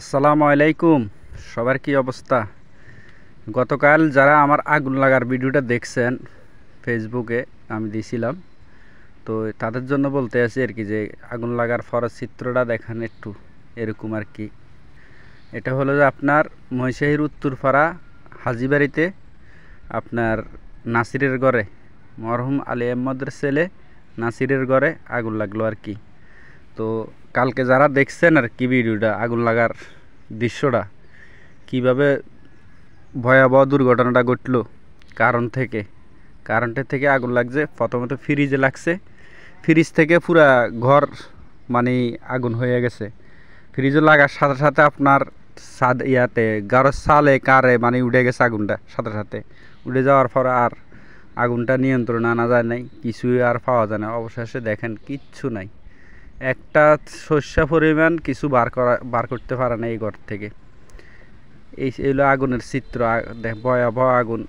আসসালামু আলাইকুম। সবার কি অবস্থা? গতকাল যারা আমার আগুন লাগার ভিডিওটা দেখছেন ফেসবুকে আমি দিছিলাম, তো তাদের জন্য বলতে আছি আর কি যে আগুন লাগার পরের চিত্রটা দেখেন একটু এরকম আর কি। এটা হলো যে আপনার মহিষাহীর উত্তরপাড়া হাজিবাড়িতে আপনার নাসিরের ঘরে, মরহুম আলী আহমদের ছেলে নাসিরের ঘরে আগুন লাগলো আর কি। তো কালকে যারা দেখছেন আর কি ভিডিওটা, আগুন লাগার দৃশ্যটা কিভাবে ভয়াবহ দুর্ঘটনাটা ঘটলো, কারেন্টের থেকে আগুন লাগছে। প্রথমত ফ্রিজে লাগছে, ফ্রিজ থেকে পুরা ঘর মানে আগুন হয়ে গেছে। ফ্রিজে লাগার সাথে সাথে আপনার ছাদ ইয়াতে গারো সালে কারে মানে উঠে গেছে আগুনটা, সাথে সাথে উঠে যাওয়ার পর আর আগুনটা নিয়ন্ত্রণে আনা যায় নাই, কিছুই আর পাওয়া যায় না। অবশেষে দেখেন কিচ্ছু নাই, একটা শস্য পরিমাণ কিছু বার করতে পারে না এই ঘর থেকে। এই হলো আগুনের চিত্র, ভয়াবহ আগুন।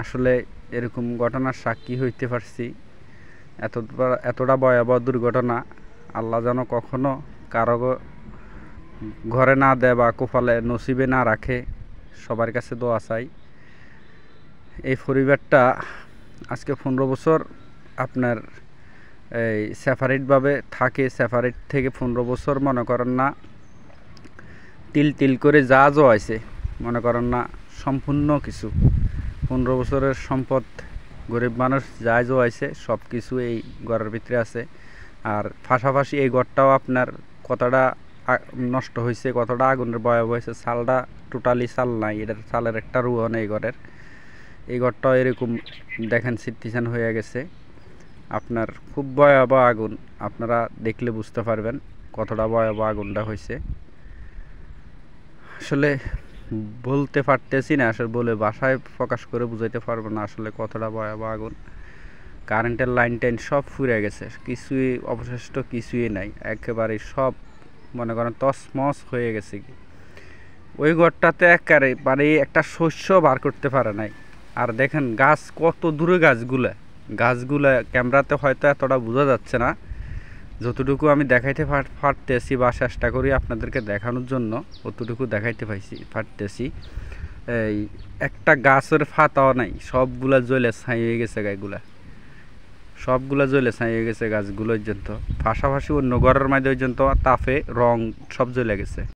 আসলে এরকম ঘটনার সাক্ষী হইতে পারছি। এতটা ভয়াবহ দুর্ঘটনা আল্লাহ যেন কখনো কারো ঘরে না দেয় বা কপালে নসিবে না রাখে, সবার কাছে দোয়া চাই। এই পরিবারটা আজকে 15 বছর আপনার এই সেপারেটভাবে থাকে। সেপারেট থেকে 15 বছর মনে করেন না তিল তিল করে যা জোয়াইছে, মনে করেন না সম্পূর্ণ কিছু 15 বছরের সম্পদ গরিব মানুষ যা জোয়াইছে সব কিছু এই ঘরের ভিতরে আছে। আর পাশাপাশি এই ঘরটাও আপনার কতটা নষ্ট হয়েছে, কতটা আগুনের ভয়াবহ হয়েছে। চালটা টোটালি চাল নাই, এটার চালের একটা রুহ নেই ঘরের। এই ঘরটাও এরকম দেখেন সিটিশন হয়ে গেছে। আপনার খুব ভয়াবহ আগুন, আপনারা দেখলে বুঝতে পারবেন কতটা ভয়াবহ আগুনটা হয়েছে। আসলে বলতে পারতেছি না, আসলে বলে বাসায় প্রকাশ করে বুঝাইতে পারবো না আসলে কতটা ভয়াবহ আগুন। কারেন্টের লাইন টাইন সব ফুরে গেছে, কিছুই অবশিষ্ট কিছুই নাই, একেবারে সব মনে করেন তছমছ হয়ে গেছে কি। ওই ঘরটাতে একেবারে মানে একটা শস্য বার করতে পারে নাই। আর দেখেন গাছ কত দূরে, গাছগুলা ক্যামেরাতে হয়তো এতটা বোঝা যাচ্ছে না, যতটুকু আমি দেখাইতে পারতেছি বা চেষ্টা করি আপনাদেরকে দেখানোর জন্য অতটুকু দেখাইতে পারতেছি। এই একটা গাছের পাতাও নাই, সবগুলা জ্বলে ছাই হয়ে গেছে, সবগুলা জ্বলে ছাই হয়ে গেছে গাছগুলো পর্যন্ত। পাশাপাশি অন্য ঘরের মধ্যে পর্যন্ত তাপে রং সব জ্বলে গেছে।